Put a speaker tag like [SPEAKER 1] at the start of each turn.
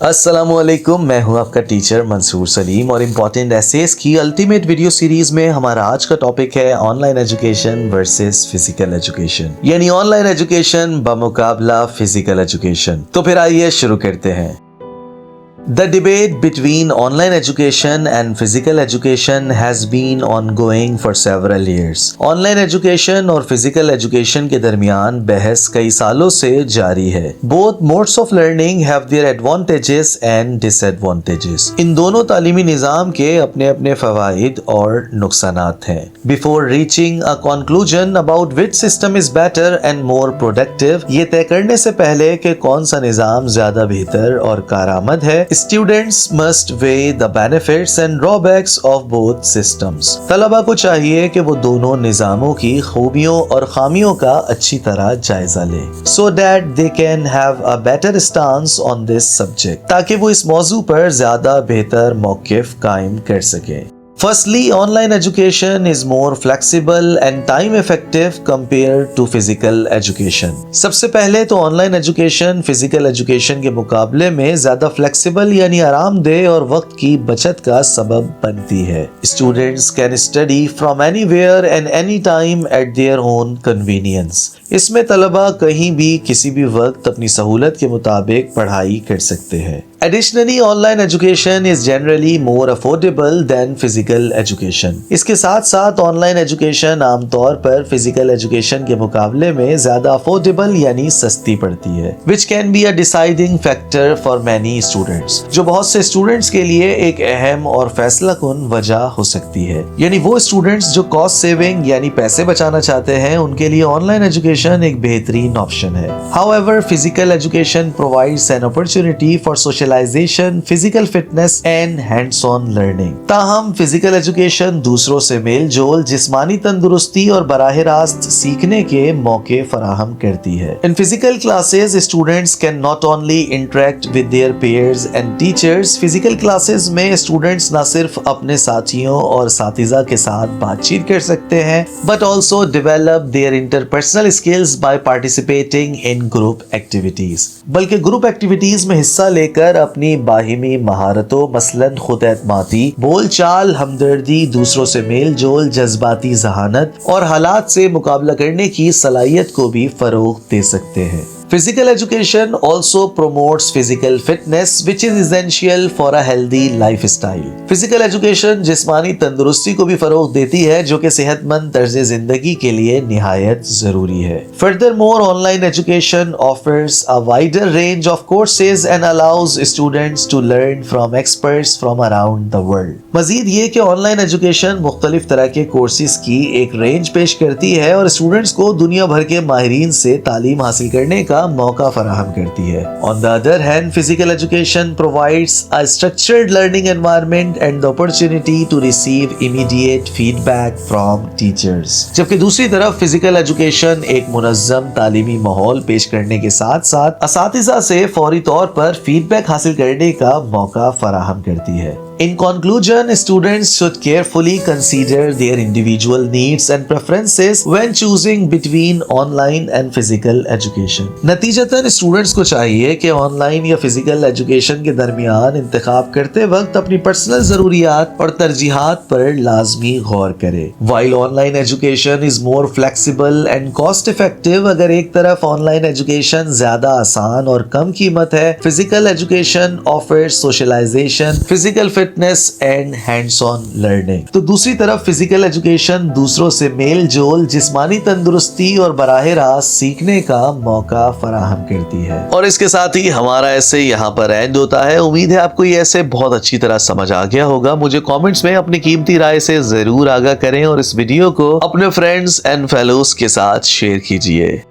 [SPEAKER 1] अस्सलामुअलैकुम, मैं हूं आपका टीचर मंसूर सलीम और इम्पॉर्टेंट एसेस की अल्टीमेट वीडियो सीरीज में हमारा आज का टॉपिक है online education versus physical education, यानी ऑनलाइन एजुकेशन बमुकाबला फिजिकल एजुकेशन। तो फिर आइए शुरू करते हैं। The debate between online education and physical education has been ongoing for several years. Online education और physical education के दरमियान बहस कई सालों से जारी है। Both modes of learning have their advantages and disadvantages. इन दोनों तालीमी निज़ाम के अपने अपने फ़वाइद और नुकसानात हैं। Before reaching a conclusion about which system is better and more productive, ये तय करने से पहले कि कौन सा निज़ाम ज़्यादा बेहतर और कारआमद है, Students must weigh the benefits and drawbacks of both systems. तलबा को चाहिए कि वो दोनों निज़ामों की खूबियों और खामियों का अच्छी तरह जायजा लें, so that they can have a better stance on this subject, ताकि वो इस मौजू पर ज़्यादा बेहतर मौक़िफ़ कायम कर सकें। Firstly, online education is more flexible and time effective compared to physical education. सबसे पहले तो ऑनलाइन एजुकेशन फिजिकल एजुकेशन के मुकाबले में ज़्यादा फ्लेक्सिबल यानी आरामदेह और वक्त की बचत का सबब बनती है। Students can study from anywhere and anytime at their own convenience. इसमें तलबा कहीं भी किसी भी वक्त अपनी सहूलत के मुताबिक पढ़ाई कर सकते हैं। Additionally, online education is generally more affordable than physical education. इसके साथ साथ ऑनलाइन एजुकेशन आमतौर पर फिजिकल एजुकेशन के मुकाबले में ज़्यादा अफोर्डेबल यानी सस्ती पड़ती है, which can be a deciding factor for many students, जो बहुत से स्टूडेंट्स के लिए एक अहम और फैसला कुन वजह हो सकती है। यानी वो स्टूडेंट्स जो कॉस्ट सेविंग यानी पैसे बचाना चाहते हैं, उनके लिए ऑनलाइन एजुकेशन एक बेहतरीन ऑप्शन है। However, physical education provides an opportunity for socialization, physical fitness and hands-on learning. ताहम फिजिकल एजुकेशन दूसरों से मेल जोल, जिस्मानी तंदुरुस्ती और बराह रास्त सीखने के मौके फराहम करती है। In physical classes, students can not only interact with their peers and teachers. Physical classes में students न सिर्फ अपने साथियों और साथीज़ा के साथ बातचीत कर सकते हैं, but also develop their interpersonal skills by participating in group activities. बल्कि ग्रुप एक्टिविटीज में हिस्सा लेकर अपनी बाहिमी महारतों मसलन खुद एतमादी, बोलचाल, हमदर्दी, दूसरों से मेल जोल, जज्बाती जहानत और हालात से मुकाबला करने की सलाहियत को भी फरोग दे सकते हैं। Physical education also promotes physical fitness, which is essential for a healthy lifestyle. Physical education जिस्मानी तंदुरुस्ती को भी फरोग देती है, जो कि सेहतमंद तर्ज जिंदगी के लिए निहायत जरूरी है। Furthermore, online education offers a wider range of courses and allows students to learn from experts from around the world. मजीद ये कि ऑनलाइन एजुकेशन मुख्तलिफ तरह के कोर्सेज की एक रेंज पेश करती है और स्टूडेंट्स को दुनिया भर के माहिरीन से तालीम हासिल करने का मौका फराहम करती है। On the other hand, physical education provides a structured learning environment and the opportunity to receive immediate feedback from teachers. जबकि दूसरी तरफ फिजिकल एजुकेशन एक मुनज़्ज़म तालीमी माहौल पेश करने के साथ साथ असातिज़ा से फौरी तौर पर फीडबैक हासिल करने का मौका फराहम करती है। In conclusion, students should carefully consider their individual needs and preferences when choosing between online and physical education. नतीजतन स्टूडेंट्स को चाहिए कि ऑनलाइन या फिजिकल एजुकेशन के दरमियान इंतखाब करते वक्त अपनी पर्सनल ज़रूरियात और तरजीहात पर लाजमी गौर करे। While online education is more flexible and cost effective, अगर एक तरफ ऑनलाइन एजुकेशन ज़्यादा आसान और कम कीमत है, physical education offers socialization, physical fitness and hands on learning, तो दूसरी तरफ फिजिकल एजुकेशन दूसरों से मेल जोल, जिस्मानी तंदुरुस्ती और बराह रास्त सीखने का मौका फराहम करती है। और इसके साथ ही हमारा ऐसे यहाँ पर एंड होता है। उम्मीद है आपको ये ऐसे बहुत अच्छी तरह समझ आ गया होगा। मुझे कमेंट्स में अपनी कीमती राय से जरूर आगाह करें और इस वीडियो को अपने फ्रेंड्स एंड फेलोज के साथ शेयर कीजिए।